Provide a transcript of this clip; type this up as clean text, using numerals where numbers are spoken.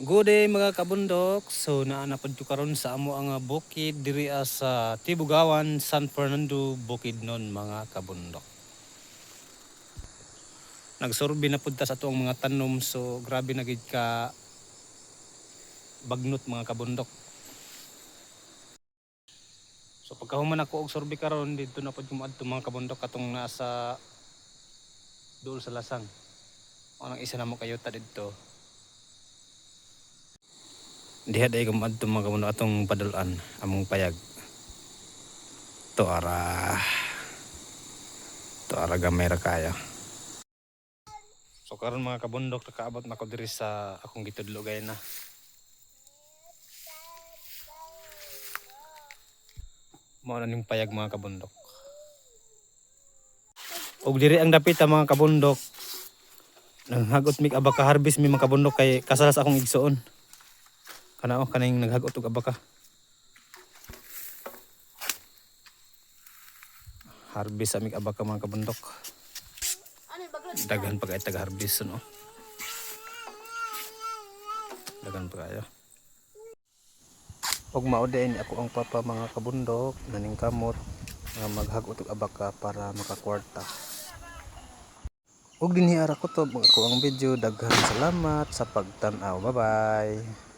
Good day mga kabundok. So naanapod ko karon sa amo ang bukid diri sa Tibugawan, San Fernando, Bukidnon mga kabundok. Nagsurvey na pud ta sa atong mga tanom, so grabe na gid ka bagnot mga kabundok. So pagkahuman ako og survey karon dito na pud ko moadto mga kabundok katong nasa duol sa lasang. Ang isa na mo kayo ta didto. Diha day ko moadto mga kabundok atong padulan among payag. To ara gamay ra kayo. So karon mga kabundok nakaabot na ko diri sa akong gitudlo gay na. Mao na ning payag mga kabundok. Og diri ang dapit mga kabundok. Nanghagot mig abaka harvest mi mga kabundok kay kasalas akong igsuon. Kanao kaning naghagot og abaka. Harvest amig abaka mga kabundok. Daghan pa kay taga-harvest no. Daghan pa kayo. Og mao din ako ang papa mga kabundok naning kamot nga maghagot og abaka para makakwarta. Og dinhi ara ko to ako ang video. Daghan salamat sa pagtan-aw. Bye-bye.